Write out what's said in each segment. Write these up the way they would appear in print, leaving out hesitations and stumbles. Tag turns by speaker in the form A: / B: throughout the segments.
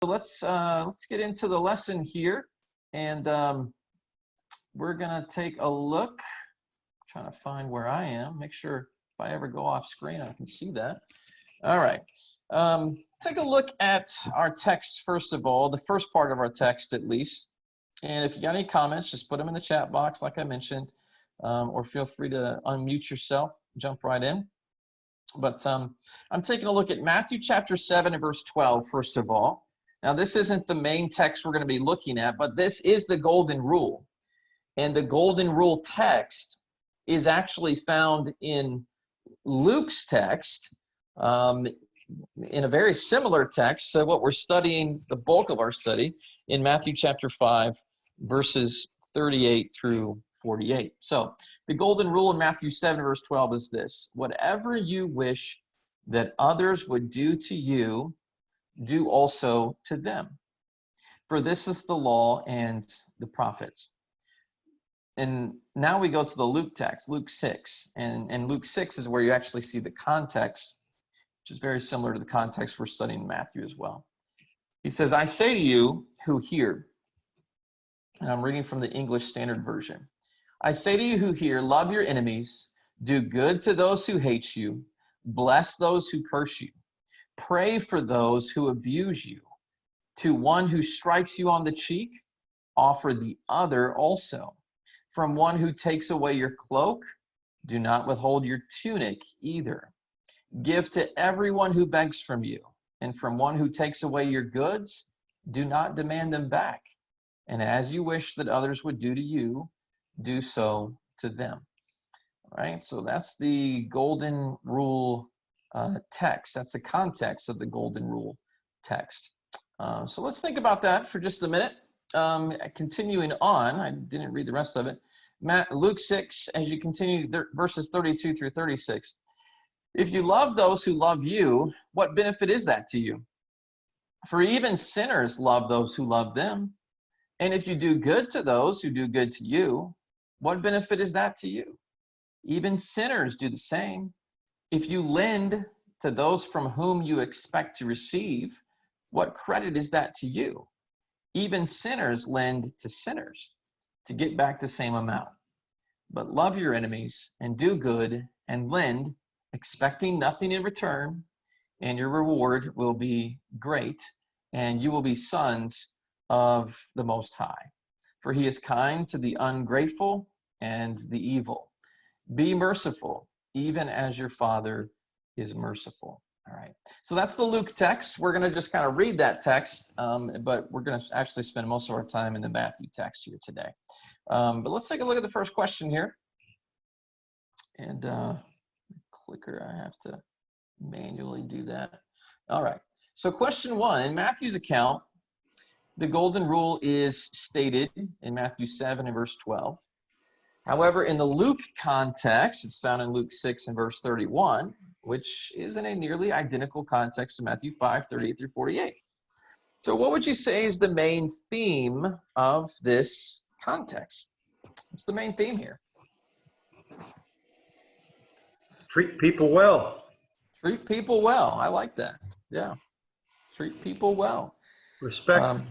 A: let's get into the lesson here, and we're gonna take a look. I'm trying to find where I am. Make sure if I ever go off screen, I can see that. All right. Take a look at our text first of all, the first part of our text at least. And if you got any comments, just put them in the chat box, like I mentioned, or feel free to unmute yourself, jump right in. But I'm taking a look at Matthew chapter 7 and verse 12, first of all. Now, this isn't the main text we're going to be looking at, but this is the golden rule. And the golden rule text is actually found in Luke's text, in a very similar text. So what we're studying, the bulk of our study, in Matthew chapter 5, verses 38 through 48. So the golden rule in Matthew 7, verse 12 is this: whatever you wish that others would do to you, do also to them. For this is the law and the prophets. And now we go to the Luke text, Luke 6. And Luke 6 is where you actually see the context, which is very similar to the context we're studying in Matthew as well. He says, I say to you who hear, and I'm reading from the English Standard Version. I say to you who hear, love your enemies, do good to those who hate you, bless those who curse you, pray for those who abuse you. To one who strikes you on the cheek, offer the other also. From one who takes away your cloak, do not withhold your tunic either. Give to everyone who begs from you, and from one who takes away your goods, do not demand them back. And as you wish that others would do to you, do so to them. All right, so that's the golden rule text. That's the context of the golden rule text. So let's think about that for just a minute. Continuing on, I didn't read the rest of it. Luke 6, as you continue, verses 32 through 36. If you love those who love you, what benefit is that to you? For even sinners love those who love them. And if you do good to those who do good to you, what benefit is that to you? Even sinners do the same. If you lend to those from whom you expect to receive, what credit is that to you? Even sinners lend to sinners to get back the same amount. But love your enemies and do good and lend, expecting nothing in return, and your reward will be great, and you will be sons of the Most High. For he is kind to the ungrateful and the evil. Be merciful, even as your Father is merciful. All right, so that's the Luke text. We're going to just kind of read that text, but we're going to actually spend most of our time in the Matthew text here today. But let's take a look at the first question here. And clicker, I have to manually do that. All right, so question 1, in Matthew's account, the golden rule is stated in Matthew 7 and verse 12. However, in the Luke context, it's found in Luke 6 and verse 31, which is in a nearly identical context to Matthew 5, 38 through 48. So what would you say is the main theme of this context? What's the main theme here?
B: Treat people well.
A: Treat people well. I like that. Yeah. Treat people well.
B: Respect.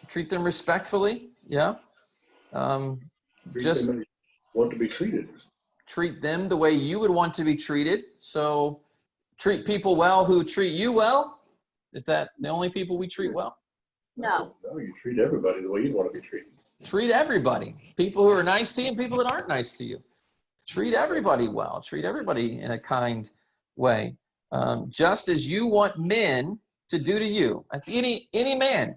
A: Treat them respectfully. Yeah.
C: Just want to be treated.
A: Treat them the way you would want to be treated. So treat people well who treat you well. Is that the only people we treat well?
C: No. No, you treat everybody the way you want to be treated.
A: Treat everybody. People who are nice to you and people that aren't nice to you. Treat everybody well. Treat everybody in a kind way. Just as you want men to do to you. That's any man,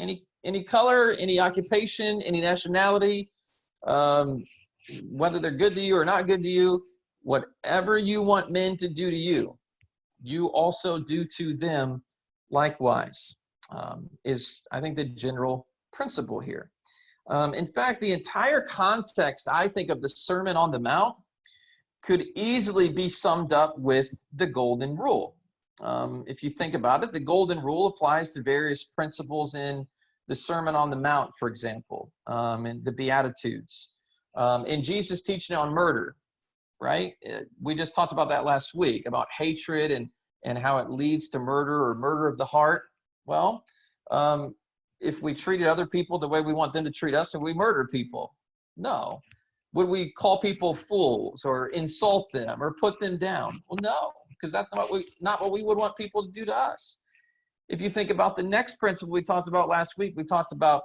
A: any color, any occupation, any nationality, whether they're good to you or not good to you, whatever you want men to do to you, you also do to them likewise, is, I think, the general principle here. In fact, the entire context, I think, of the Sermon on the Mount could easily be summed up with the golden rule. If you think about it, the golden rule applies to various principles in the Sermon on the Mount, for example, and the Beatitudes, in Jesus' teaching on murder, right? We just talked about that last week, about hatred and how it leads to murder or murder of the heart. Well, if we treated other people the way we want them to treat us, and we murder people? No. Would we call people fools or insult them or put them down? Well, no, because that's not what we would want people to do to us. If you think about the next principle we talked about last week, we talked about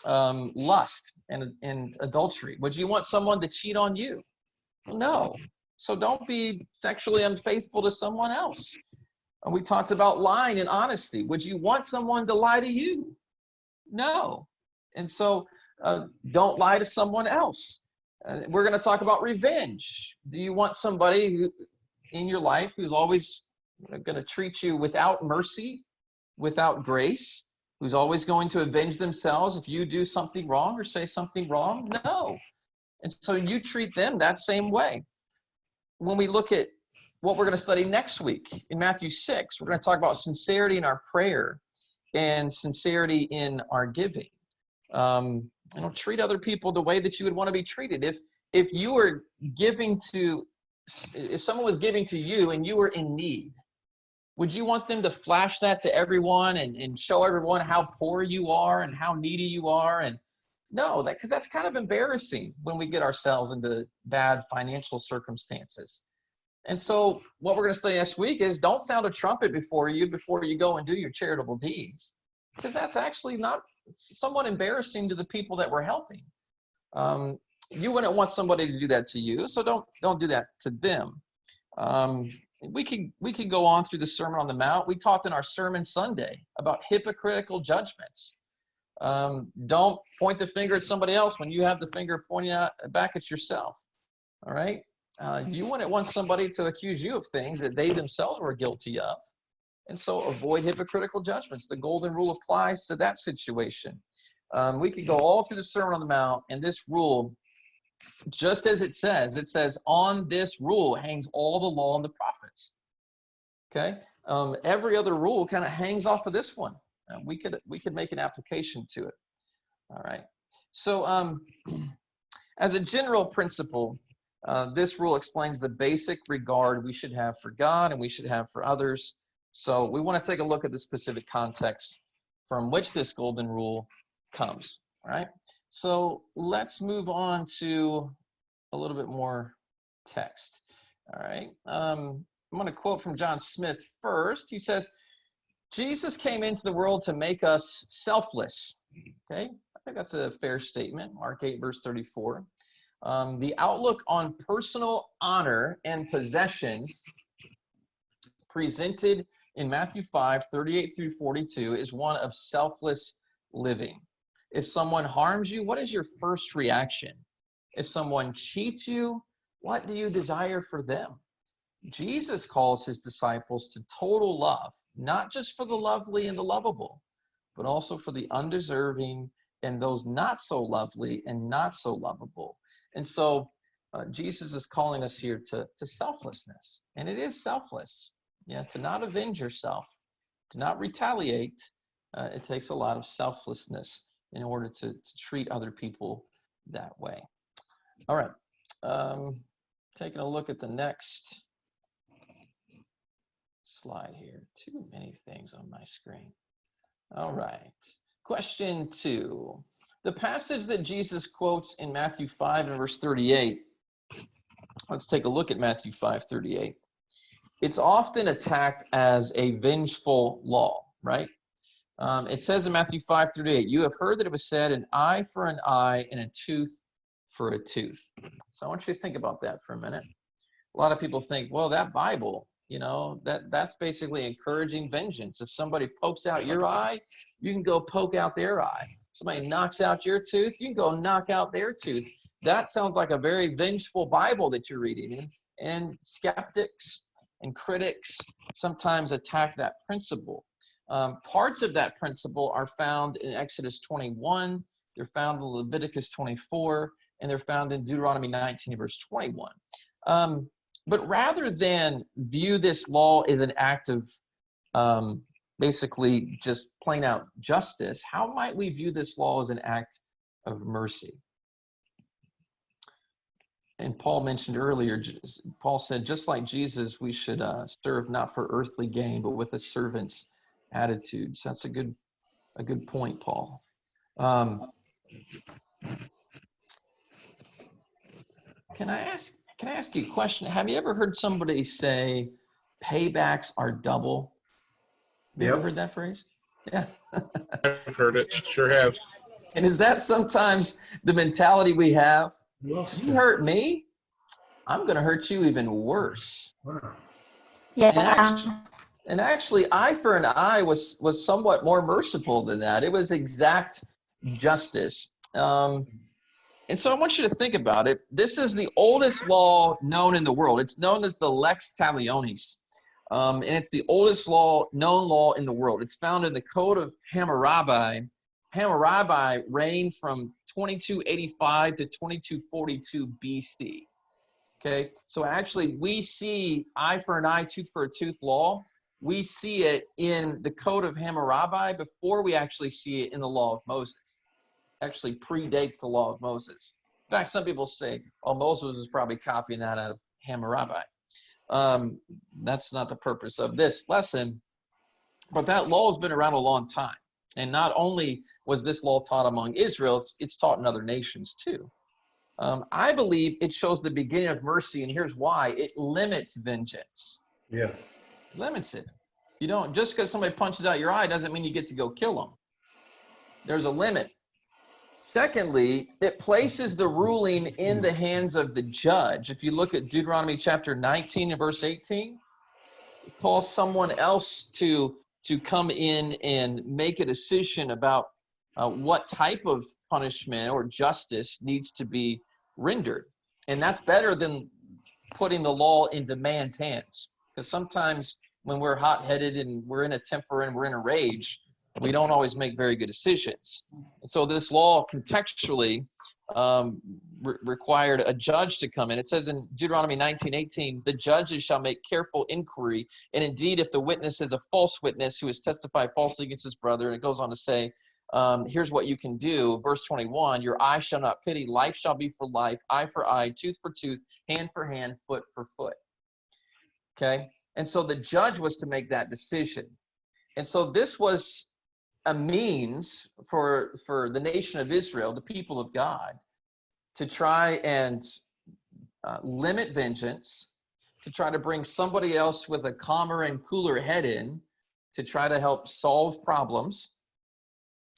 A: lust and adultery. Would you want someone to cheat on you? Well, no. So don't be sexually unfaithful to someone else. And we talked about lying and honesty. Would you want someone to lie to you? No. And so don't lie to someone else. We're going to talk about revenge. Do you want somebody in your life who's always going to treat you without mercy, without grace, who's always going to avenge themselves if you do something wrong or say something wrong? No. And so you treat them that same way. When we look at what we're going to study next week in Matthew 6, we're going to talk about sincerity in our prayer and sincerity in our giving. Treat other people the way that you would want to be treated. If someone was giving to you and you were in need, would you want them to flash that to everyone and show everyone how poor you are and how needy you are? And no, because that's kind of embarrassing when we get ourselves into bad financial circumstances. And so what we're going to study next week is don't sound a trumpet before you go and do your charitable deeds, because that's actually somewhat embarrassing to the people that we're helping. You wouldn't want somebody to do that to you, so don't do that to them. We could go on through the Sermon on the Mount. We talked in our sermon Sunday about hypocritical judgments. Don't point the finger at somebody else when you have the finger pointing back at yourself. All right. You wouldn't want somebody to accuse you of things that they themselves were guilty of. And so avoid hypocritical judgments. The golden rule applies to that situation. We could go all through the Sermon on the Mount, and this rule, just as it says, on this rule hangs all the law and the prophets. Okay? Every other rule kind of hangs off of this one. We could make an application to it. All right. So as a general principle, this rule explains the basic regard we should have for God and we should have for others. So we want to take a look at the specific context from which this golden rule comes. All right. So let's move on to a little bit more text. All right. I'm going to quote from John Smith first. He says, Jesus came into the world to make us selfless. Okay. I think that's a fair statement. Mark 8, verse 34. The outlook on personal honor and possessions presented in Matthew 5, 38 through 42 is one of selfless living. If someone harms you, what is your first reaction? If someone cheats you, what do you desire for them? Jesus calls his disciples to total love, not just for the lovely and the lovable, but also for the undeserving and those not so lovely and not so lovable. And so Jesus is calling us here to selflessness. And it is selfless. Yeah, to not avenge yourself, to not retaliate. It takes a lot of selflessness in order to treat other people that way. All right. Taking a look at the next slide here. Too many things on my screen. All right. Question 2. The passage that Jesus quotes in Matthew 5 and verse 38. Let's take a look at Matthew 5:38. It's often attacked as a vengeful law, right? It says in Matthew 5:38, you have heard that it was said, an eye for an eye and a tooth for a tooth. So I want you to think about that for a minute. A lot of people think, well, that Bible, that's basically encouraging vengeance. If somebody pokes out your eye, you can go poke out their eye. Somebody knocks out your tooth, you can go knock out their tooth. That sounds like a very vengeful Bible that you're reading. And skeptics and critics sometimes attack that principle. Parts of that principle are found in Exodus 21, they're found in Leviticus 24, and they're found in Deuteronomy 19, verse 21. But rather than view this law as an act of basically just plain out justice, how might we view this law as an act of mercy? And Paul mentioned earlier, Paul said, just like Jesus, we should serve not for earthly gain, but with a servant's attitudes. That's a good point, Paul. Can I ask you a question? Have you ever heard somebody say paybacks are double? Have you ever
B: Yep.
A: heard that phrase? Yeah.
D: I've heard it. Sure have.
A: And is that sometimes the mentality we have?
B: Well,
A: You hurt me, I'm going to hurt you even worse.
B: wow.
E: Yeah.
A: And actually, eye for an eye was somewhat more merciful than that. It was exact justice. And so I want you to think about it. This is the oldest law known in the world. It's known as the Lex Talionis. And it's the oldest known law in the world. It's found in the Code of Hammurabi. Hammurabi reigned from 2285 to 2242 BC. Okay, so actually we see eye for an eye, tooth for a tooth law. We see it in the Code of Hammurabi before we actually see it in the Law of Moses. Actually predates the Law of Moses. In fact, some people say, oh, Moses is probably copying that out of Hammurabi. That's not the purpose of this lesson, but that law has been around a long time. And not only was this law taught among Israel, it's taught in other nations too. I believe it shows the beginning of mercy, and here's why. It limits vengeance.
B: Yeah.
A: Limits it. You don't, just because somebody punches out your eye doesn't mean you get to go kill them. There's a limit. Secondly, it places the ruling in the hands of the judge. If you look at Deuteronomy chapter 19 and verse 18, it calls someone else to come in and make a decision about what type of punishment or justice needs to be rendered. And that's better than putting the law into man's hands. Because sometimes when we're hot-headed and we're in a temper and we're in a rage, we don't always make very good decisions. And so this law contextually required a judge to come in. It says in Deuteronomy 19:18, the judges shall make careful inquiry. And indeed, if the witness is a false witness who has testified falsely against his brother, and it goes on to say, here's what you can do. Verse 21, your eye shall not pity, life shall be for life, eye for eye, tooth for tooth, hand for hand, foot for foot. Okay? And so the judge was to make that decision. And so this was a means for the nation of Israel, the people of God, to try and limit vengeance, to try to bring somebody else with a calmer and cooler head in, to try to help solve problems.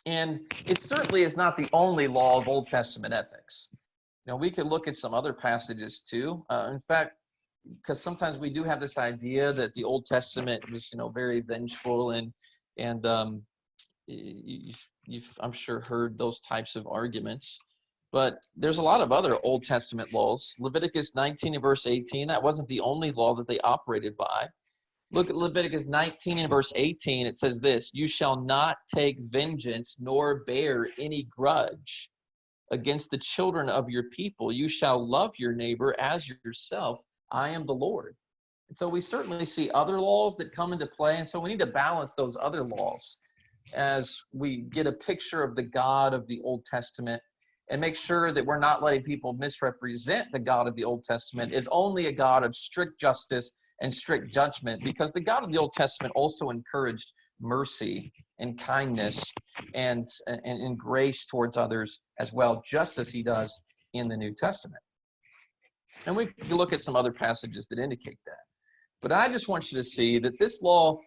A: And it certainly is not the only law of Old Testament ethics. You know, we could look at some other passages too. In fact, because sometimes we do have this idea that the Old Testament was, very vengeful, and you've I'm sure heard those types of arguments. But there's a lot of other Old Testament laws. Leviticus 19 and verse 18, that wasn't the only law that they operated by. Look at Leviticus 19 and verse 18. It says this, you shall not take vengeance nor bear any grudge against the children of your people. You shall love your neighbor as yourself. I am the Lord. And so we certainly see other laws that come into play. And so we need to balance those other laws as we get a picture of the God of the Old Testament, and make sure that we're not letting people misrepresent the God of the Old Testament as only a God of strict justice and strict judgment, because the God of the Old Testament also encouraged mercy and kindness and grace towards others as well, just as he does in the New Testament. And we can look at some other passages that indicate that. But I just want you to see that this law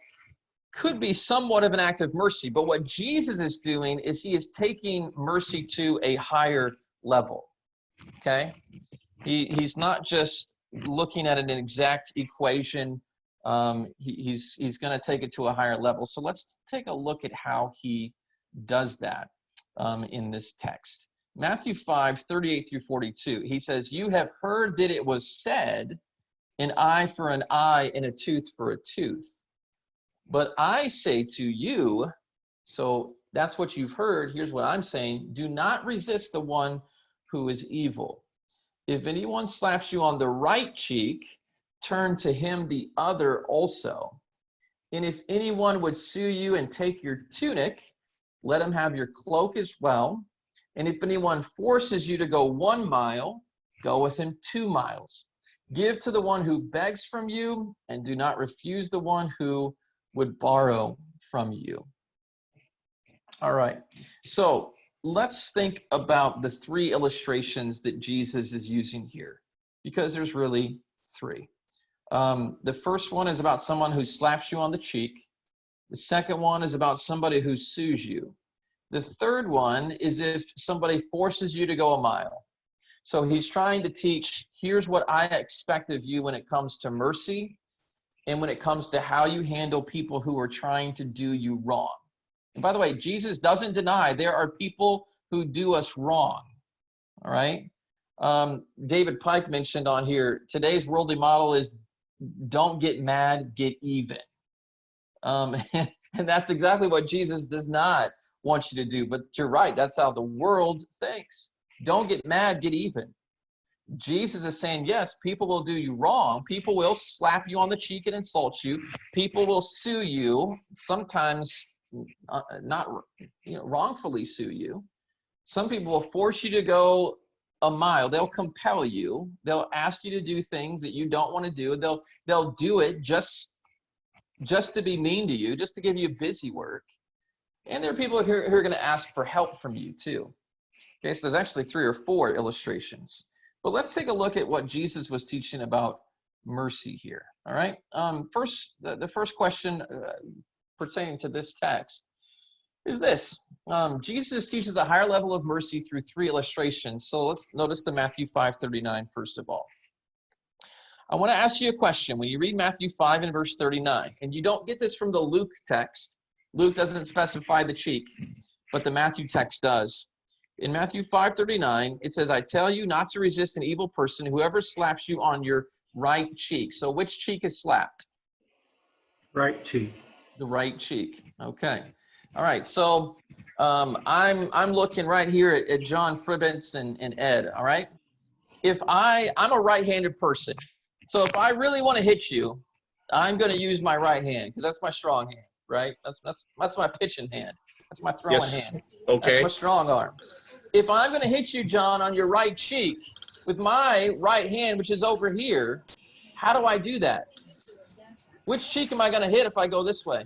A: could be somewhat of an act of mercy, but what Jesus is doing is he is taking mercy to a higher level. Okay? He's not just looking at an exact equation. He's going to take it to a higher level. So let's take a look at how he does that in this text. Matthew 5:38 through 42. He says, you have heard that it was said, an eye for an eye and a tooth for a tooth. But I say to you, so that's what you've heard. Here's what I'm saying. Do not resist the one who is evil. If anyone slaps you on the right cheek, turn to him the other also. And if anyone would sue you and take your tunic, let him have your cloak as well. And if anyone forces you to go 1 mile, go with him 2 miles. Give to the one who begs from you, and do not refuse the one who would borrow from you. All right, so let's think about the three illustrations that Jesus is using here, because there's really three. The first one is about someone who slaps you on the cheek. The second one is about somebody who sues you. The third one is if somebody forces you to go a mile. So he's trying to teach, here's what I expect of you when it comes to mercy and when it comes to how you handle people who are trying to do you wrong. And by the way, Jesus doesn't deny there are people who do us wrong, all right? David Pike mentioned on here, today's worldly model is don't get mad, get even. And that's exactly what Jesus does not want you to do. But you're right, that's how the world thinks. Don't get mad, get even. Jesus is saying, yes, people will do you wrong. People will slap you on the cheek and insult you. People will sue you, sometimes not wrongfully sue you. Some people will force you to go a mile. They'll compel you. They'll ask you to do things that you don't want to do. They'll do it just to be mean to you, just to give you busy work. And there are people who are going to ask for help from you too. Okay, so there's actually 3 or 4 illustrations. But let's take a look at what Jesus was teaching about mercy here. All right. First, the first question pertaining to this text is this. Jesus teaches a higher level of mercy through 3 illustrations. So let's notice the Matthew 5:39 first of all. I want to ask you a question. When you read Matthew 5 and verse 39, and you don't get this from the Luke text, Luke doesn't specify the cheek, but the Matthew text does. In Matthew 5:39, it says, I tell you not to resist an evil person, whoever slaps you on your right cheek. So which cheek is slapped?
B: Right cheek.
A: The right cheek. Okay. All right. So I'm looking right here at John, Fribbins, and Ed. All right. I'm a right-handed person. So if I really want to hit you, I'm going to use my right hand because that's my strong hand, right? That's my pitching hand. That's my throwing hand.
D: Okay.
A: That's my strong arm. If I'm going to hit you, John, on your right cheek with my right hand, which is over here, how do I do that? Which cheek am I going to hit if I go this way?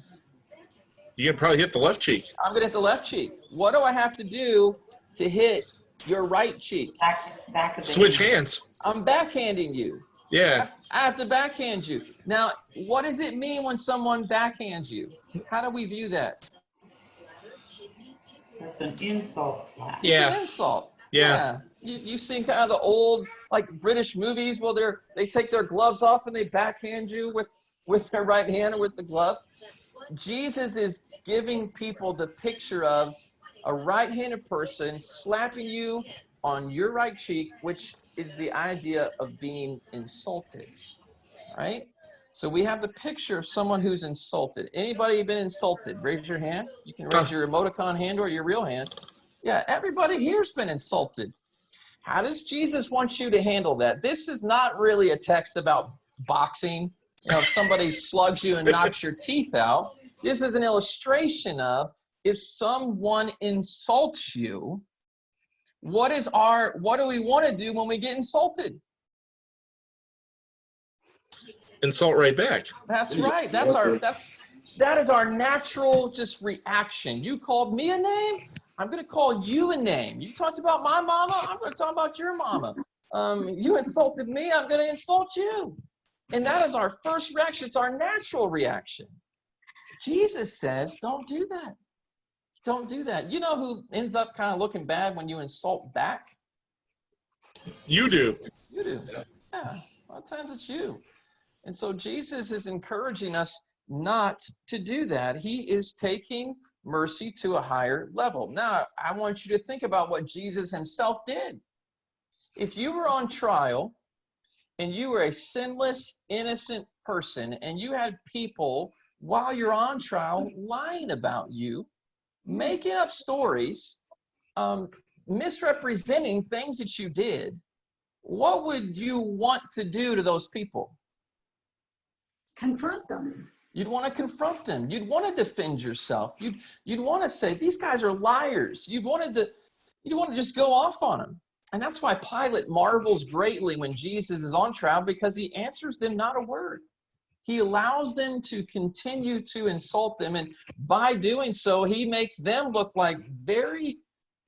D: You can probably hit the left cheek.
A: I'm going to hit the left cheek. What do I have to do to hit your right cheek?
F: Back of the
D: Switch
F: hand.
D: hands.
A: I'm backhanding you.
D: Yeah.
A: I have to backhand you. Now, what does it mean when someone backhands you? How do we view that?
F: That's an insult slap.
D: Yeah.
A: It's an insult.
D: Yeah.
A: You've seen kind of the old like British movies where they take their gloves off and they backhand you with their right hand or with the glove. Jesus is giving people the picture of a right-handed person slapping you on your right cheek, which is the idea of being insulted, right? So we have the picture of someone who's insulted. Anybody been insulted? Raise your hand. You can raise your emoticon hand or your real hand. Yeah, everybody here's been insulted. How does Jesus want you to handle that? This is not really a text about boxing. You know, if somebody slugs you and knocks your teeth out, this is an illustration of if someone insults you, what do we want to do when we get insulted?
D: Insult right back.
A: That's right. That is our natural just reaction. You called me a name, I'm going to call you a name. You talked about my mama, I'm going to talk about your mama. You insulted me, I'm going to insult you. And that is our first reaction. It's our natural reaction. Jesus says, don't do that. Don't do that. You know who ends up kind of looking bad when you insult back?
D: You do.
A: You do. Yeah, a lot of times it's you. And so Jesus is encouraging us not to do that. He is taking mercy to a higher level. Now, I want you to think about what Jesus himself did. If you were on trial and you were a sinless, innocent person, and you had people while you're on trial lying about you, making up stories, misrepresenting things that you did, what would you want to do to those people?
G: Confront them.
A: You'd want to confront them. You'd want to defend yourself. You'd want to say, these guys are liars. You'd want to just go off on them. And that's why Pilate marvels greatly when Jesus is on trial, because he answers them not a word. He allows them to continue to insult them. And by doing so, he makes them look like very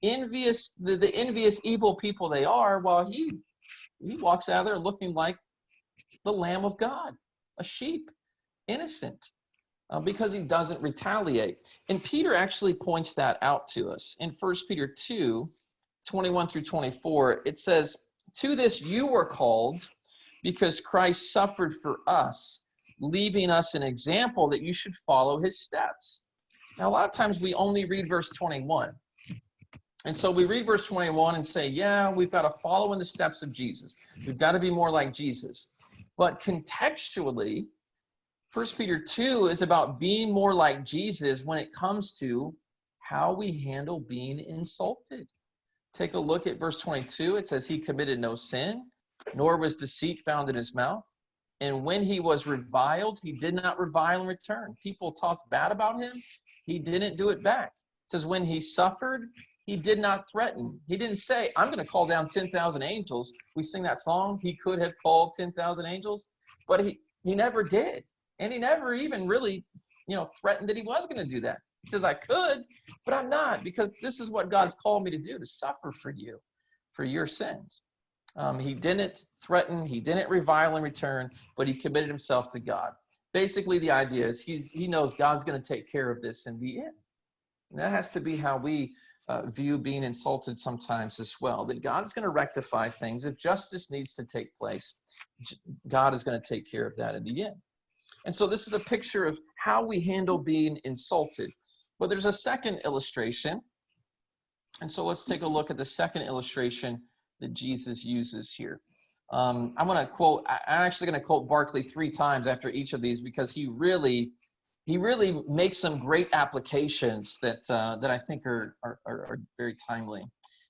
A: envious, the envious, evil people they are, while he walks out of there looking like the Lamb of God, a sheep, innocent, because he doesn't retaliate. And Peter actually points that out to us. In 1 Peter 2:21 through 24, it says, "To this you were called, because Christ suffered for us, leaving us an example that you should follow his steps." Now, a lot of times we only read verse 21. And so we read verse 21 and say, yeah, we've got to follow in the steps of Jesus. We've got to be more like Jesus. But contextually, 1 Peter 2 is about being more like Jesus when it comes to how we handle being insulted. Take a look at verse 22. It says, he committed no sin, nor was deceit found in his mouth. And when he was reviled, he did not revile in return. People talked bad about him. He didn't do it back. It says when he suffered, he did not threaten. He didn't say, I'm going to call down 10,000 angels. We sing that song, he could have called 10,000 angels, but he never did. And he never even really, threatened that he was going to do that. He says, I could, but I'm not, because this is what God's called me to do, to suffer for you, for your sins. He didn't threaten, he didn't revile in return, but he committed himself to God. Basically, the idea is he knows God's going to take care of this in the end. And that has to be how we view being insulted sometimes as well, that God's going to rectify things. If justice needs to take place, God is going to take care of that in the end. And so this is a picture of how we handle being insulted. But there's a second illustration. And so let's take a look at the second illustration that Jesus uses here. I'm actually going to quote Barclay 3 times after each of these, because he really makes some great applications that I think are very timely.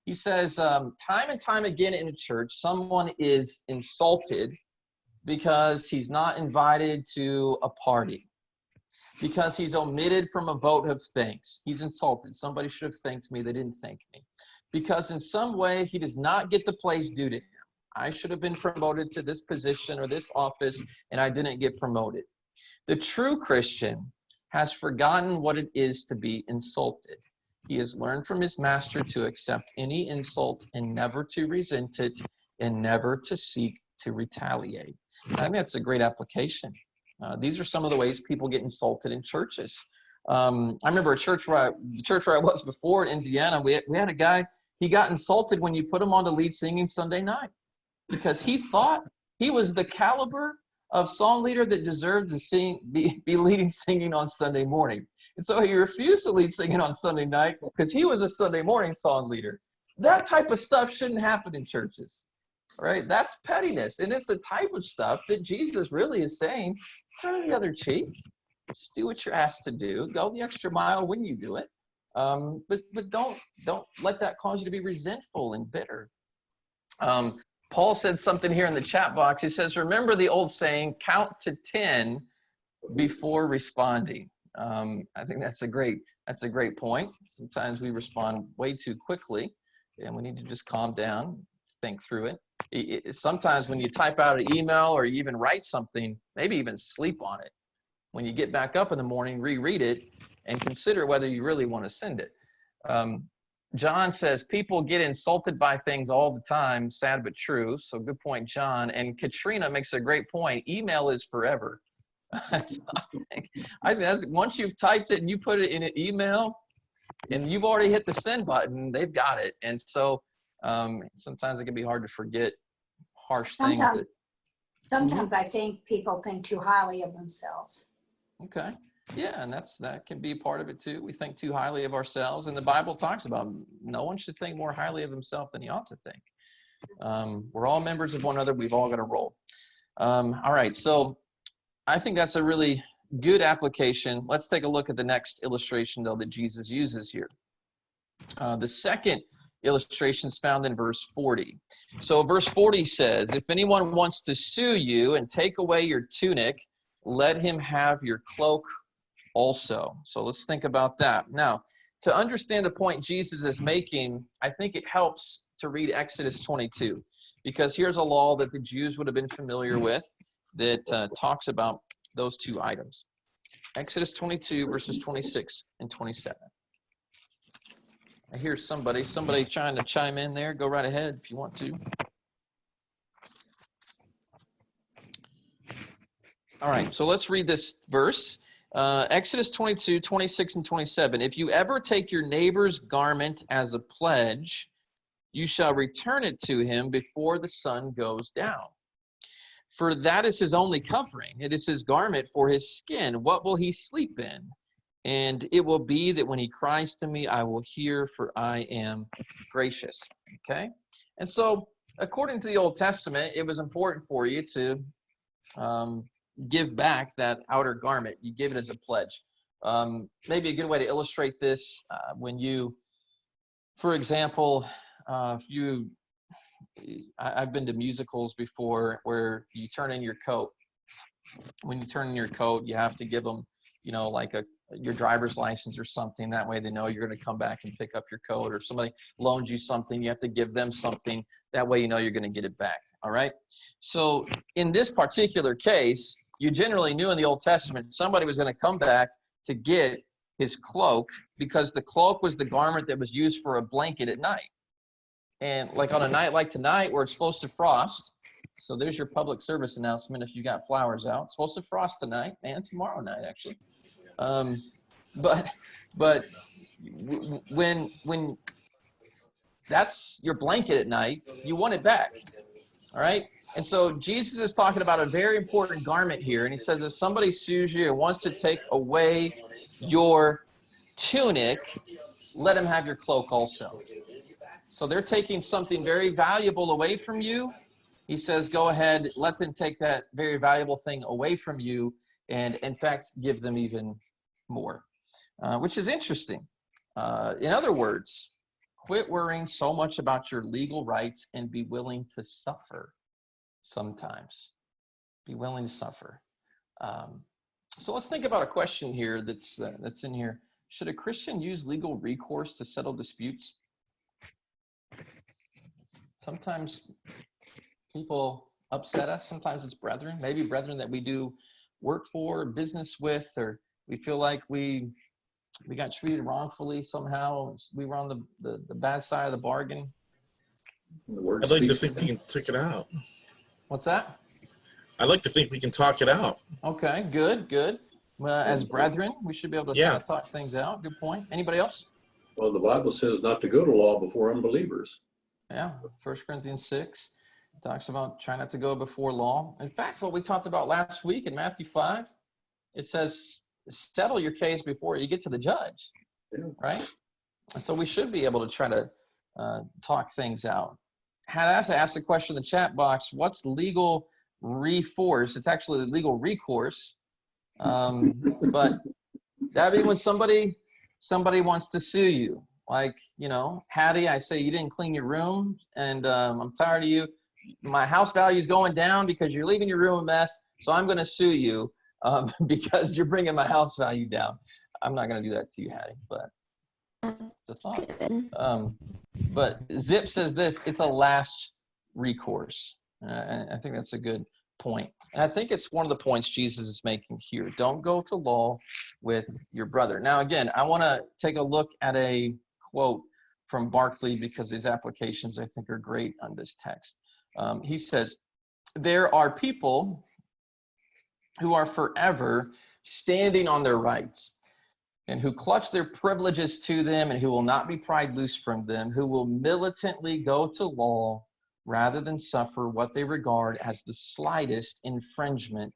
A: He says, time and time again in a church, someone is insulted because he's not invited to a party, because he's omitted from a vote of thanks. He's insulted. Somebody should have thanked me. They didn't thank me. Because in some way he does not get the place due to him. I should have been promoted to this position or this office, and I didn't get promoted. The true Christian has forgotten what it is to be insulted. He has learned from his master to accept any insult and never to resent it and never to seek to retaliate. I think that's a great application. These are some of the ways people get insulted in churches. I remember the church where I was before in Indiana, we had a guy, he got insulted when you put him on the lead singing Sunday night, because he thought he was the caliber of song leader that deserved to be leading singing on Sunday morning. And so he refused to lead singing on Sunday night because he was a Sunday morning song leader. That type of stuff shouldn't happen in churches, right? That's pettiness. And it's the type of stuff that Jesus really is saying, turn the other cheek. Just do what you're asked to do. Go the extra mile when you do it. But don't let that cause you to be resentful and bitter. Paul said something here in the chat box. He says, remember the old saying, count to 10 before responding. I think that's a great point. Sometimes we respond way too quickly, and we need to just calm down, think through it. Sometimes when you type out an email or you even write something, maybe even sleep on it. When you get back up in the morning, reread it and consider whether you really want to send it. John says, people get insulted by things all the time, sad but true. So good point, John. And Katrina makes a great point. Email is forever. I think that's, once you've typed it and you put it in an email and you've already hit the send button, they've got it. And so sometimes it can be hard to forget harsh things.
G: Sometimes I think people think too highly of themselves.
A: Okay. Yeah, and that can be part of it too. We think too highly of ourselves, and the Bible talks about no one should think more highly of himself than he ought to think. We're all members of one another. We've all got a role. All right, so I think that's a really good application. Let's take a look at the next illustration, though, that Jesus uses here. The second illustration is found in verse 40. So verse 40 says, if anyone wants to sue you and take away your tunic, let him have your cloak also. So let's think about that. Now, to understand the point Jesus is making, I think it helps to read Exodus 22, because here's a law that the Jews would have been familiar with that talks about those two items. Exodus 22, verses 26 and 27. I hear somebody trying to chime in there. Go right ahead if you want to. All right, so let's read this verse. Exodus 22, 26 and 27. If you ever take your neighbor's garment as a pledge, you shall return it to him before the sun goes down. For that is his only covering. It is his garment for his skin. What will he sleep in? And it will be that when he cries to me, I will hear, for I am gracious. Okay? And so, according to the Old Testament, it was important for you to give back that outer garment. You give it as a pledge. Maybe a good way to illustrate this when you, for example, I've been to musicals before where you turn in your coat. When you turn in your coat, you have to give them, like your driver's license or something. That way they know you're going to come back and pick up your coat, or somebody loans you something, you have to give them something. That way you know you're going to get it back. All right. So in this particular case, you generally knew in the Old Testament somebody was going to come back to get his cloak, because the cloak was the garment that was used for a blanket at night. And like on a night like tonight where it's supposed to frost, so there's your public service announcement if you got flowers out. It's supposed to frost tonight and tomorrow night, actually. But when that's your blanket at night, you want it back. All right? And so Jesus is talking about a very important garment here. And he says, if somebody sues you and wants to take away your tunic, let him have your cloak also. So they're taking something very valuable away from you. He says, go ahead, let them take that very valuable thing away from you, and in fact, give them even more, which is interesting. In other words, quit worrying so much about your legal rights and be willing to suffer sometimes. Be willing to suffer. So let's think about a question here that's in here. Should a Christian use legal recourse to settle disputes? Sometimes people upset us. Sometimes it's brethren, maybe brethren that we do work for, business with, or we feel like we got treated wrongfully somehow. We were on the bad side of the bargain.
D: I'd like to think we can talk it out.
A: What's that?
D: I'd like to think we can talk it out.
A: Okay, good. As brethren, we should be able to
D: Yeah.
A: talk things out. Good point. Anybody else?
C: Well, the Bible says not to go to law before unbelievers.
A: Yeah, 1 Corinthians 6 talks about trying not to go before law. In fact, what we talked about last week in Matthew 5, it says, settle your case before you get to the judge, right? And so we should be able to try to talk things out. Hadassah asked a question in the chat box, what's legal recourse? It's actually legal recourse. But that'd be when somebody wants to sue you. Like, Hattie, I say you didn't clean your room, and I'm tired of you. My house value is going down because you're leaving your room a mess, so I'm going to sue you because you're bringing my house value down. I'm not going to do that to you, Hattie, but it's a thought. But Zip says this, it's a last recourse. I think that's a good point. And I think it's one of the points Jesus is making here. Don't go to law with your brother. Now, again, I want to take a look at a quote from Barclay because his applications, I think, are great on this text. He says, there are people who are forever standing on their rights and who clutch their privileges to them and who will not be pried loose from them, who will militantly go to law rather than suffer what they regard as the slightest infringement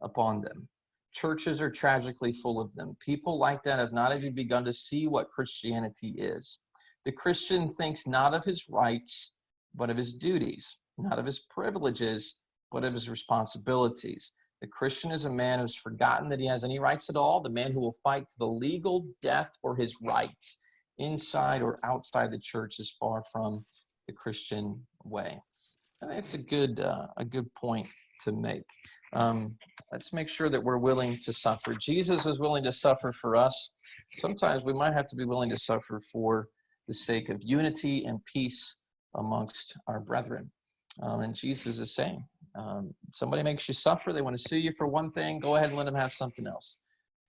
A: upon them. Churches are tragically full of them. People like that have not even begun to see what Christianity is. The Christian thinks not of his rights, but of his duties, not of his privileges, but of his responsibilities. The Christian is a man who's forgotten that he has any rights at all, the man who will fight to the legal death for his rights, inside or outside the church, is far from the Christian way. I think it's a good point to make. Let's make sure that we're willing to suffer. Jesus is willing to suffer for us. Sometimes we might have to be willing to suffer for the sake of unity and peace amongst our brethren. And Jesus is saying, somebody makes you suffer, they want to sue you for one thing, go ahead and let them have something else.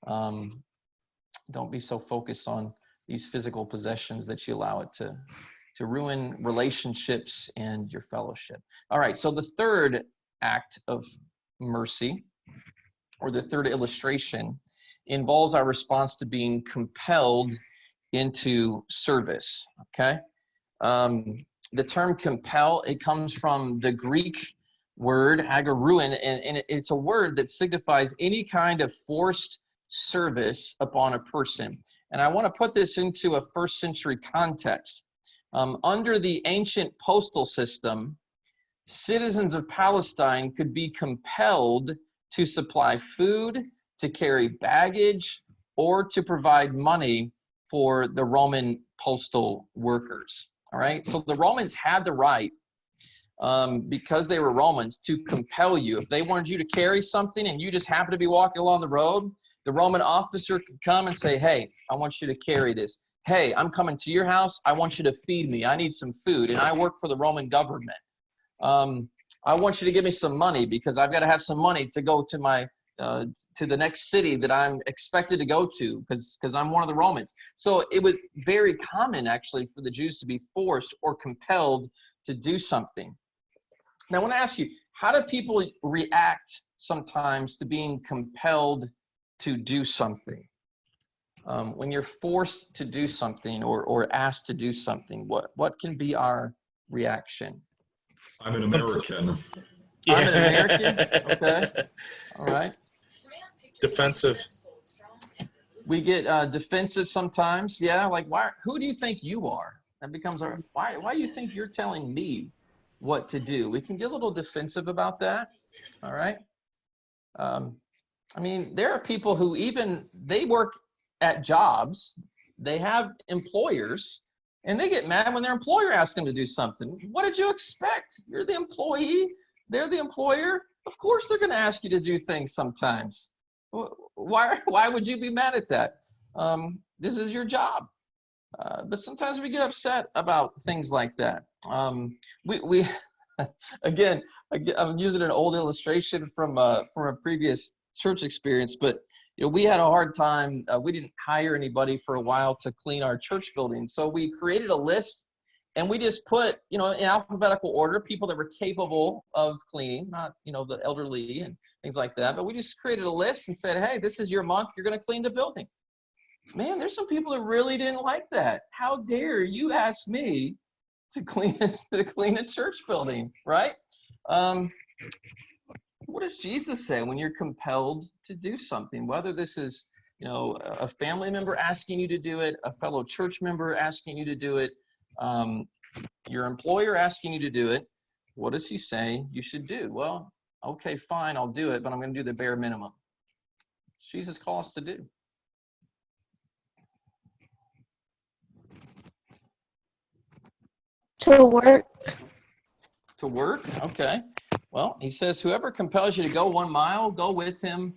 A: Don't be so focused on these physical possessions that you allow it to ruin relationships and your fellowship. All right, so the third act of mercy, or the third illustration, involves our response to being compelled into service, okay? The term compel, it comes from the Greek word agaruin, and it's a word that signifies any kind of forced service upon a person. And I want to put this into a first century context. Under the ancient postal system, citizens of Palestine could be compelled to supply food, to carry baggage, or to provide money for the Roman postal workers. All right, so the Romans had the right, because they were Romans, to compel you. If they wanted you to carry something and you just happen to be walking along the road, the Roman officer could come and say, hey, I want you to carry this. Hey, I'm coming to your house. I want you to feed me. I need some food, and I work for the Roman government. I want you to give me some money because I've got to have some money to go to my to the next city that I'm expected to go to because I'm one of the Romans. So it was very common actually for the Jews to be forced or compelled to do something. Now I want to ask you, how do people react sometimes to being compelled to do something? When you're forced to do something or asked to do something, what can be our reaction?
H: I'm an American.
D: Yeah.
A: I'm an American? Okay. All right.
D: Defensive.
A: We get defensive sometimes. Yeah, like why? Who do you think you are? That becomes our why do you think you're telling me what to do? We can get a little defensive about that. All right. I mean, there are people who they work at jobs, they have employers, and they get mad when their employer asks them to do something. What did you expect? You're the employee, they're the employer. Of course they're going to ask you to do things sometimes. Why would you be mad at that? This is your job. But sometimes we get upset about things like that. We again, I'm using an old illustration from a previous church experience, but we had a hard time. We didn't hire anybody for a while to clean our church building, so we created a list, and we just put in alphabetical order people that were capable of cleaning, not the elderly and things like that. But we just created a list and said, hey, this is your month. You're going to clean the building. Man, there's some people that really didn't like that. How dare you ask me to clean a church building, right? What does Jesus say when you're compelled to do something? Whether this is, a family member asking you to do it, a fellow church member asking you to do it, your employer asking you to do it, what does he say you should do? Well, okay, fine, I'll do it, but I'm going to do the bare minimum. Jesus calls us to do.
E: To work.
A: To work? Okay. Well, he says, whoever compels you to go 1 mile, go with him.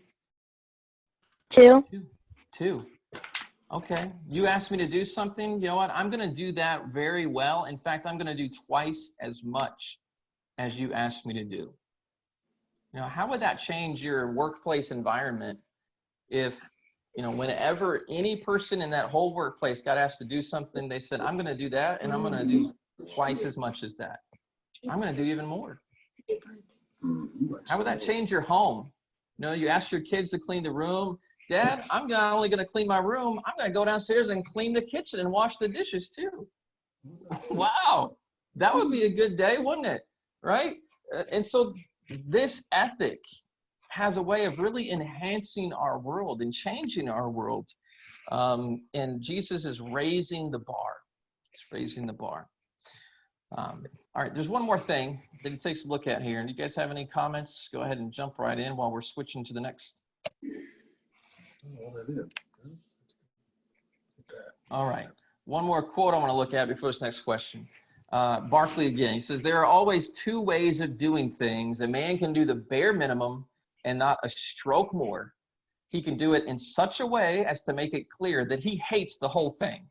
E: 2.
A: 2. Okay. You asked me to do something. You know what? I'm going to do that very well. In fact, I'm going to do twice as much as you asked me to do. How would that change your workplace environment if, whenever any person in that whole workplace got asked to do something, they said, I'm going to do that, and I'm going to do twice as much as that. I'm going to do even more. How would that change your home? You ask your kids to clean the room. Dad, I'm not only going to clean my room, I'm going to go downstairs and clean the kitchen and wash the dishes too. Wow. That would be a good day, wouldn't it? Right? And so this ethic has a way of really enhancing our world and changing our world. And Jesus is raising the bar. He's raising the bar. All right, there's one more thing that it takes a look at here. And you guys have any comments? Go ahead and jump right in while we're switching to the next. All right, one more quote I want to look at before this next question. Barclay again, he says, there are always 2 ways of doing things. A man can do the bare minimum and not a stroke more. He can do it in such a way as to make it clear that he hates the whole thing.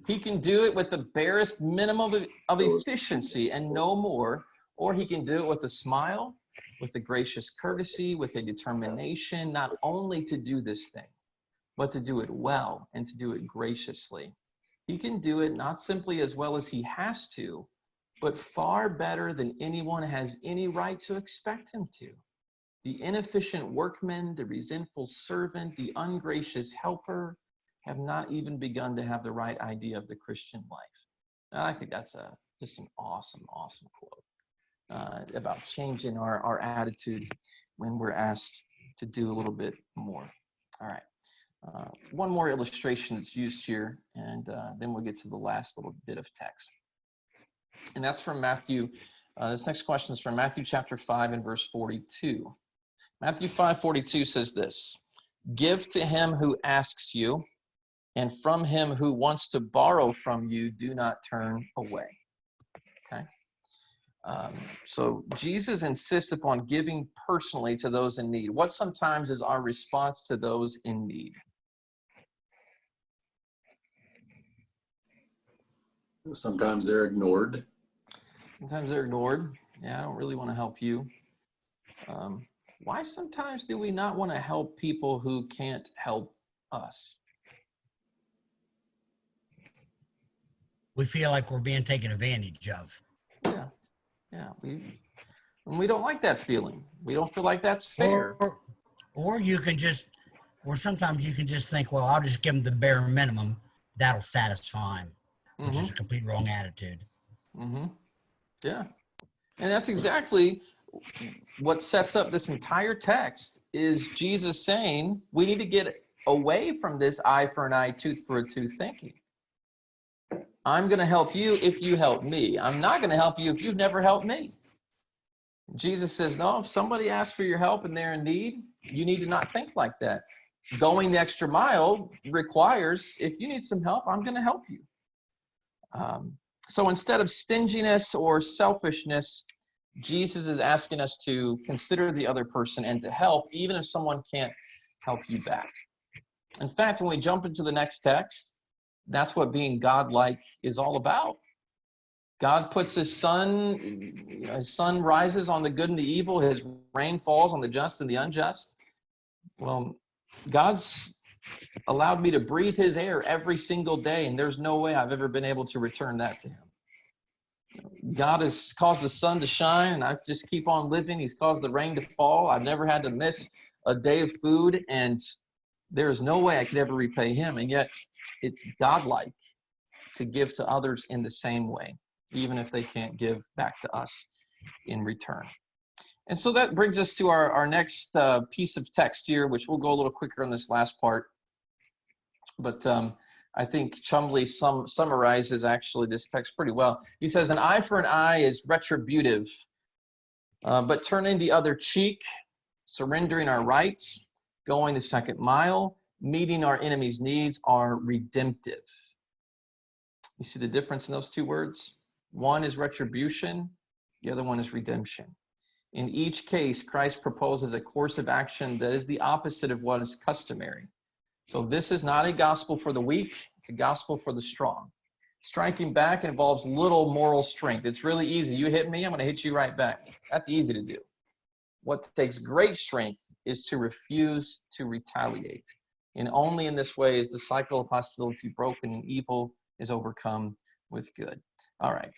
A: He can do it with the barest minimum of efficiency and no more, or he can do it with a smile, with a gracious courtesy, with a determination, not only to do this thing, but to do it well and to do it graciously. He can do it not simply as well as he has to, but far better than anyone has any right to expect him to. The inefficient workman, the resentful servant, the ungracious helper have not even begun to have the right idea of the Christian life. And I think that's just an awesome, awesome quote about changing our attitude when we're asked to do a little bit more. All right. One more illustration that's used here, and then we'll get to the last little bit of text. And that's from Matthew. This next question is from Matthew chapter 5 and verse 42. Matthew 5:42 says this: "Give to him who asks you, and from him who wants to borrow from you, do not turn away." Okay. So Jesus insists upon giving personally to those in need. What sometimes is our response to those in need?
C: Sometimes they're ignored.
A: Sometimes they're ignored. Yeah, I don't really want to help you. Why sometimes do we not want to help people who can't help us?
I: We feel like we're being taken advantage of.
A: Yeah, we don't like that feeling. We don't feel like that's fair.
I: Or you can just, or sometimes you can just think, well, I'll just give them the bare minimum. That'll satisfy them, which is a complete wrong attitude.
A: Yeah, and that's exactly what sets up this entire text, is Jesus saying we need to get away from this eye for an eye, tooth for a tooth thinking. I'm going to help you if you help me. I'm not going to help you if you've never helped me. Jesus says, no, if somebody asks for your help and they're in need, you need to not think like that. Going the extra mile requires, if you need some help, I'm going to help you. So instead of stinginess or selfishness, Jesus is asking us to consider the other person and to help, even if someone can't help you back. In fact, when we jump into the next text, that's what being godlike is all about. God puts his sun rises on the good and the evil, his rain falls on the just and the unjust. Well, God's allowed me to breathe his air every single day, and there's no way I've ever been able to return that to him. God has caused the sun to shine, and I just keep on living. He's caused the rain to fall. I've never had to miss a day of food, and there is no way I could ever repay him. And yet it's godlike to give to others in the same way, even if they can't give back to us in return. And so that brings us to our next piece of text here, which we'll go a little quicker on this last part. But I think Chumley summarizes actually this text pretty well. He says, an eye for an eye is retributive, but turning the other cheek, surrendering our rights, going the second mile, meeting our enemy's needs are redemptive. You see the difference in those two words? One is retribution, the other one is redemption. In each case, Christ proposes a course of action that is the opposite of what is customary. So this is not a gospel for the weak, it's a gospel for the strong. Striking back involves little moral strength. It's really easy. You hit me, I'm going to hit you right back. That's easy to do. What takes great strength is to refuse to retaliate. And only in this way is the cycle of hostility broken and evil is overcome with good. All right.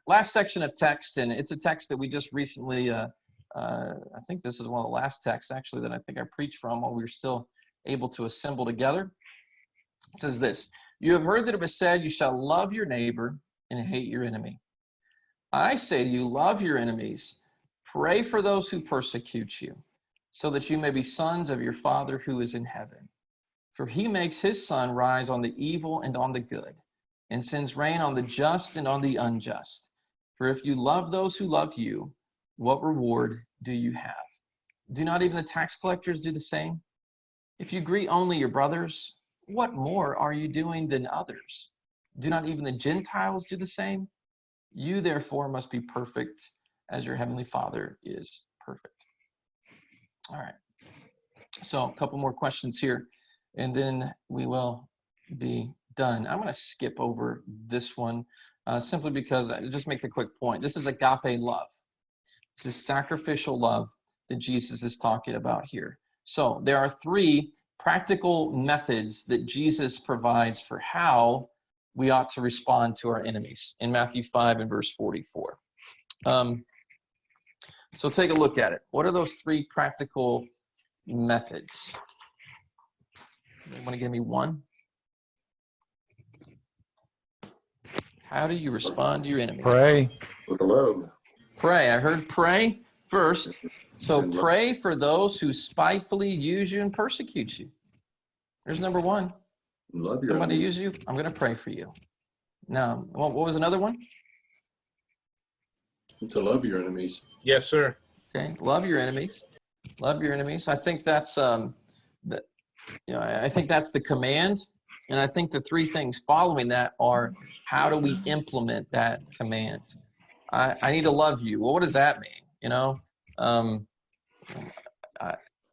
A: Last section of text, and it's a text that we just recently, I think this is one of the last texts actually that I think I preached from while we were still able to assemble together. It says this: you have heard that it was said, you shall love your neighbor and hate your enemy. I say to you, love your enemies, pray for those who persecute you, so that you may be sons of your Father who is in heaven. For he makes his sun rise on the evil and on the good, and sends rain on the just and on the unjust. For if you love those who love you, what reward do you have? Do not even the tax collectors do the same? If you greet only your brothers, what more are you doing than others? Do not even the Gentiles do the same? You therefore must be perfect as your heavenly Father is perfect. All right. So a couple more questions here, and then we will be done. I'm going to skip over this one. simply because, just make the quick point, this is agape love. This is sacrificial love that Jesus is talking about here. So there are 3 practical methods that Jesus provides for how we ought to respond to our enemies in Matthew 5 and verse 44. So take a look at it. What are those 3 practical methods? You want to give me one? How do you respond to your enemies?
C: Pray. With love.
A: Pray. I heard pray first. So
C: And love.
A: pray for those who spitefully use you and persecute you. There's number 1.
C: Love your
A: Somebody
C: enemies.
A: use you, I'm going to pray for you. Now, what was another one?
C: To love your enemies.
D: Yes, sir.
A: Okay, love your enemies. Love your enemies. I think that's I think that's the command, and I think the 3 things following that are how do we implement that command? I need to love you. Well, what does that mean?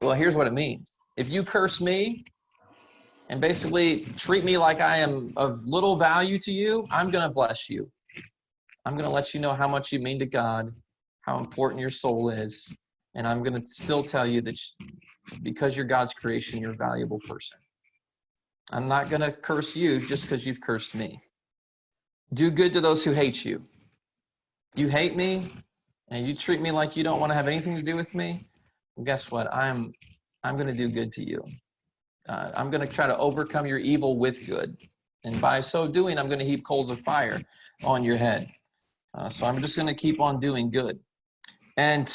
A: Well, here's what it means. If you curse me and basically treat me like I am of little value to you, I'm going to bless you. I'm going to let you know how much you mean to God, how important your soul is, and I'm going to still tell you that because you're God's creation, you're a valuable person. I'm not going to curse you just because you've cursed me. Do good to those who hate you. You hate me and you treat me like you don't want to have anything to do with me. Well, guess what? I'm going to do good to you. I'm going to try to overcome your evil with good. And by so doing, I'm going to heap coals of fire on your head. So I'm just going to keep on doing good. And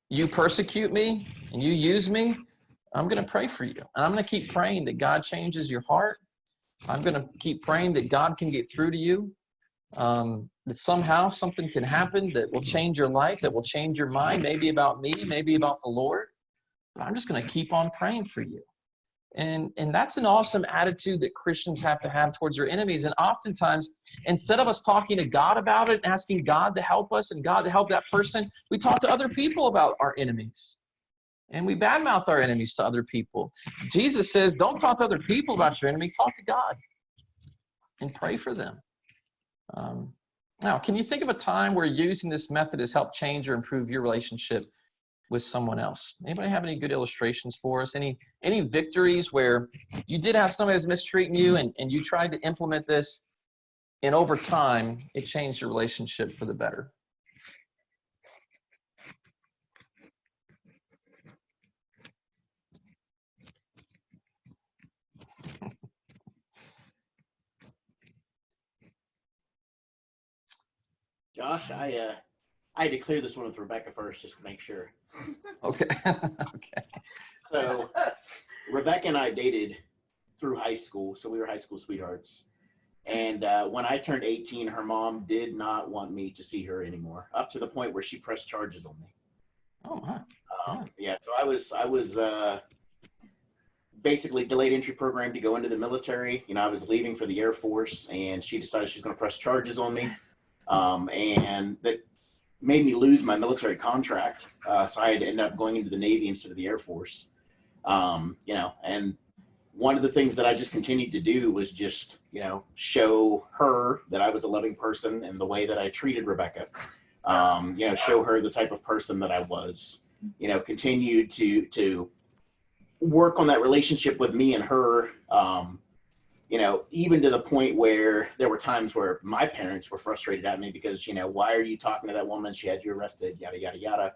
A: you persecute me and you use me, I'm going to pray for you. And I'm going to keep praying that God changes your heart. I'm going to keep praying that God can get through to you, that somehow something can happen that will change your life, that will change your mind, maybe about me, maybe about the Lord. But I'm just going to keep on praying for you. And that's an awesome attitude that Christians have to have towards their enemies. And oftentimes, instead of us talking to God about it and asking God to help us and God to help that person, we talk to other people about our enemies. And we badmouth our enemies to other people. Jesus says, don't talk to other people about your enemy. Talk to God and pray for them. Now, can you think of a time where using this method has helped change or improve your relationship with someone else? Anybody have any good illustrations for us? Any victories where you did have somebody who's mistreating you and you tried to implement this, and over time, it changed your relationship for the better?
J: Josh, I had to clear this one with Rebecca first just to make sure.
A: Okay. Okay.
J: So Rebecca and I dated through high school, so we were high school sweethearts. And when I turned 18, her mom did not want me to see her anymore, up to the point where she pressed charges on me.
A: Oh my.
J: Yeah, so I was basically delayed entry program to go into the military. I was leaving for the Air Force, and she decided she was going to press charges on me. And that made me lose my military contract. So I had to end up going into the Navy instead of the Air Force. And one of the things that I just continued to do was just, show her that I was a loving person in the way that I treated Rebecca. Show her the type of person that I was, continued to work on that relationship with me and her, even to the point where there were times where my parents were frustrated at me because, why are you talking to that woman? She had you arrested, yada, yada, yada.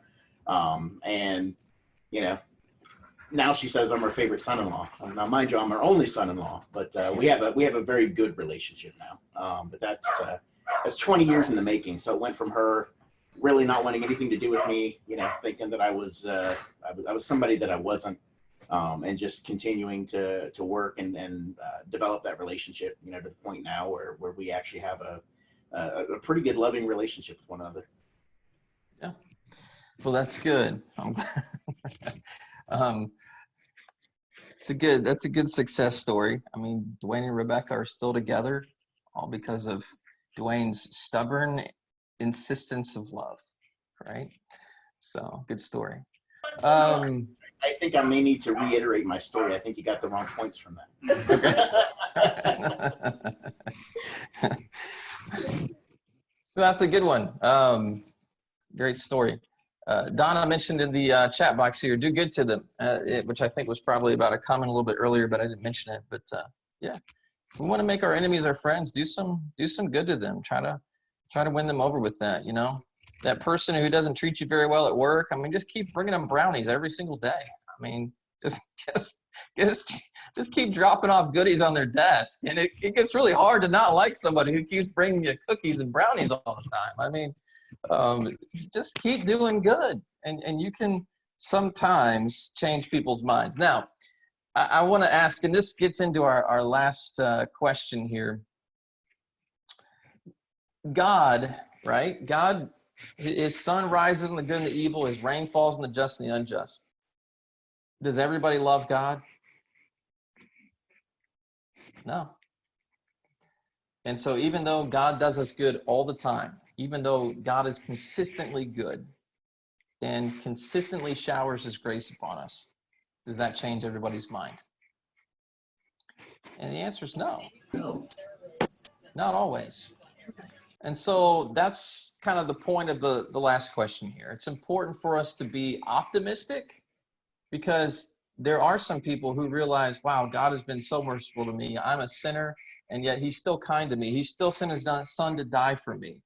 J: Now she says I'm her favorite son-in-law. Now, mind you, I'm her only son-in-law, but we have a very good relationship now. But that's 20 years in the making. So it went from her really not wanting anything to do with me, thinking that I was somebody that I wasn't, and just continuing to work and develop that relationship, to the point now where we actually have a pretty good loving relationship with one another.
A: Yeah. Well, that's good. That's a good success story. I mean, Dwayne and Rebecca are still together, all because of Dwayne's stubborn insistence of love, right? So, good story.
J: I think I may need to reiterate my story. I think you got the wrong points from that.
A: Okay. that's a good one. Great story. Donna mentioned in the chat box here, do good to them, which I think was probably about a comment a little bit earlier, but I didn't mention it. But yeah, we want to make our enemies our friends. Do some good to them. Try to win them over with that. You know, that person who doesn't treat you very well at work. I mean, just keep bringing them brownies every single day. I mean, just keep dropping off goodies on their desk, and it gets really hard to not like somebody who keeps bringing you cookies and brownies all the time. I mean, just keep doing good, and you can sometimes change people's minds. Now, I want to ask, and this gets into our last question here. God, right? God, his sun rises on the good and the evil, his rain falls on the just and the unjust. Does everybody love God? No. And so even though God does us good all the time, even though God is consistently good and consistently showers his grace upon us, does that change everybody's mind? And the answer is no. Not always. And so that's kind of the point of the last question here. It's important for us to be optimistic, because there are some people who realize, wow, God has been so merciful to me. I'm a sinner, and yet he's still kind to me. He still sent his son to die for me.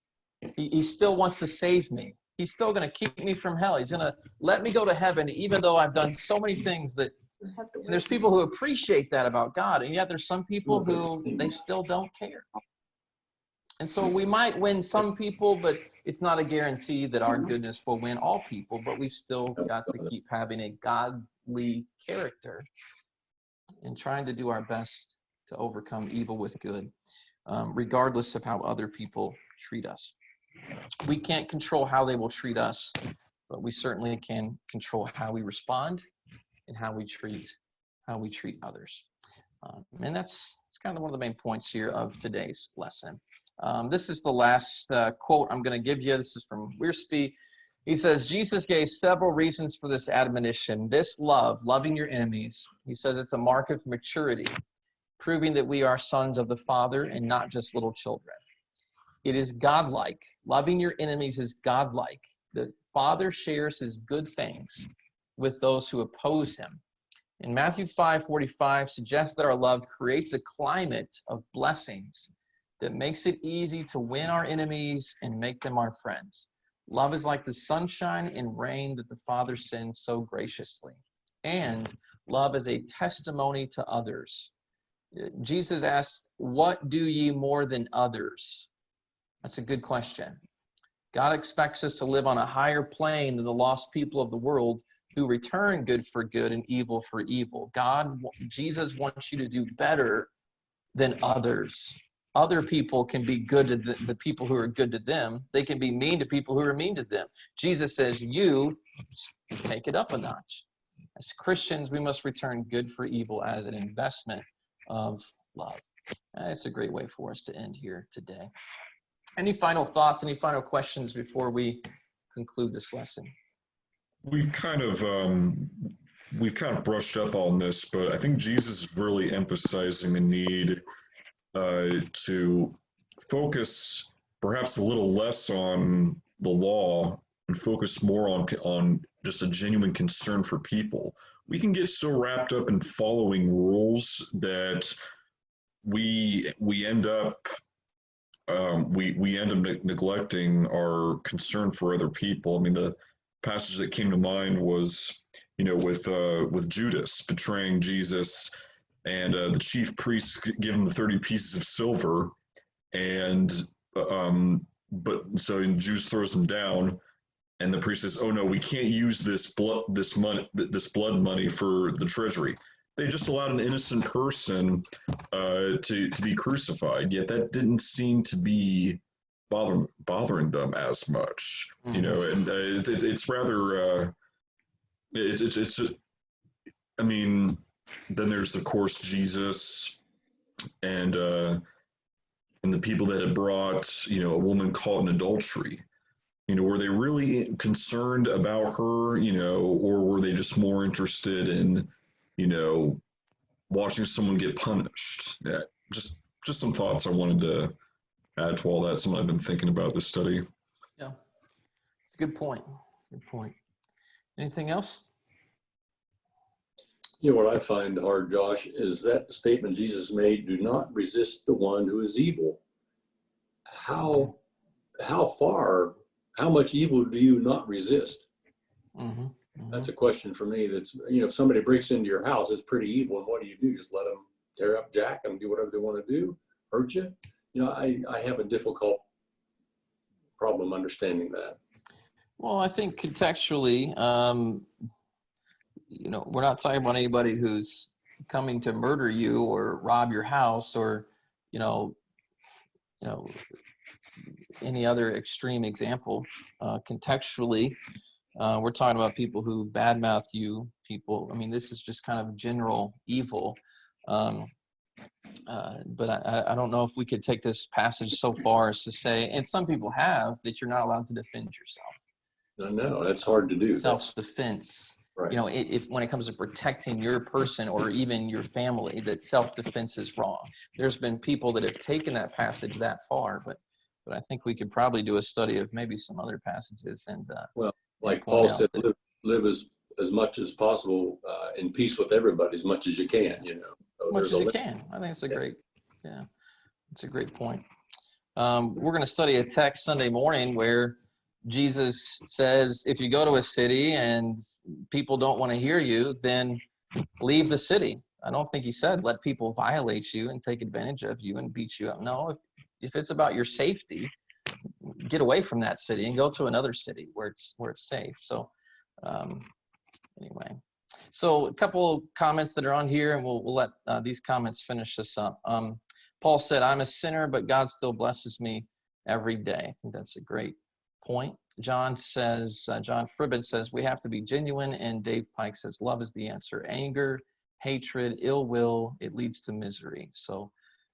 A: He still wants to save me. He's still going to keep me from hell. He's going to let me go to heaven, even though I've done so many things that, and there's people who appreciate that about God, and yet there's some people who they still don't care. And so we might win some people, but it's not a guarantee that our goodness will win all people, but we've still got to keep having a godly character and trying to do our best to overcome evil with good, regardless of how other people treat us. We can't control how they will treat us, but we certainly can control how we respond and how we treat others. And that's kind of one of the main points here of today's lesson. This is the last quote I'm going to give you. This is from Wiersbe. He says, Jesus gave several reasons for this admonition. This love, loving your enemies, he says it's a mark of maturity, proving that we are sons of the Father and not just little children. It is godlike. Loving your enemies is godlike. The Father shares his good things with those who oppose him. And Matthew 5:45 suggests that our love creates a climate of blessings that makes it easy to win our enemies and make them our friends. Love is like the sunshine and rain that the Father sends so graciously. And love is a testimony to others. Jesus asked, what do ye more than others? That's a good question. God expects us to live on a higher plane than the lost people of the world who return good for good and evil for evil. Jesus wants you to do better than others. Other people can be good to the people who are good to them. They can be mean to people who are mean to them. Jesus says, you take it up a notch. As Christians, we must return good for evil as an investment of love. It's a great way for us to end here today. Any final thoughts, any final questions before we conclude this lesson?
H: We've kind of brushed up on this, but I think Jesus is really emphasizing the need to focus perhaps a little less on the law and focus more on just a genuine concern for people. We can get so wrapped up in following rules that we end up neglecting our concern for other people. I mean, the passage that came to mind was, with Judas betraying Jesus, and the chief priests give him the 30 pieces of silver, and Judas throws him down, and the priest says, "Oh no, we can't use this blood money for the treasury." They just allowed an innocent person to be crucified, yet that didn't seem to be bothering them as much, and it's rather I mean, then there's of course Jesus and the people that had brought a woman caught in adultery. Were they really concerned about her, or were they just more interested in watching someone get punished? Yeah, just some thoughts I wanted to add to all that. Something I've been thinking about this study.
A: Yeah, it's a good point. Good point. Anything else?
C: You know what I find hard, Josh, is that statement Jesus made, do not resist the one who is evil. How far, how much evil do you not resist?
A: Mm-hmm. Mm-hmm.
C: That's a question for me. That's, you know, if somebody breaks into your house, it's pretty evil. And what do? Just let them tear up, jack them, do whatever they want to do, hurt you? You know, I have a difficult problem understanding that.
A: Well, I think contextually, you know, we're not talking about anybody who's coming to murder you or rob your house or, you know, any other extreme example. Contextually, we're talking about people who badmouth you, people. I mean, this is just kind of general evil. But I don't know if we could take this passage so far as to say, and some people have, that you're not allowed to defend yourself.
C: I know that's hard to do.
A: Self-defense.
C: Right.
A: You know, if when it comes to protecting your person or even your family, that self-defense is wrong. There's been people that have taken that passage that far, but I think we could probably do a study of maybe some other passages and
C: well, like Paul said, live as much as possible in peace with everybody as much as you can. You know, so
A: much as you can. I think it's a great, it's a great point. We're going to study a text Sunday morning where Jesus says, if you go to a city and people don't want to hear you, then leave the city. I don't think he said let people violate you and take advantage of you and beat you up. No, if it's about your safety, get away from that city and go to another city where it's safe. So anyway, so a couple comments that are on here, and we'll let these comments finish this up. Paul said, I'm a sinner, but God still blesses me every day. I think that's a great point. John Fribbin says, we have to be genuine, and Dave Pike says, love is the answer. Anger, hatred, ill will, it leads to misery. So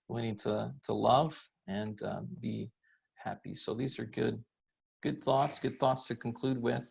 A: we need to love and be happy. So these are good thoughts to conclude with.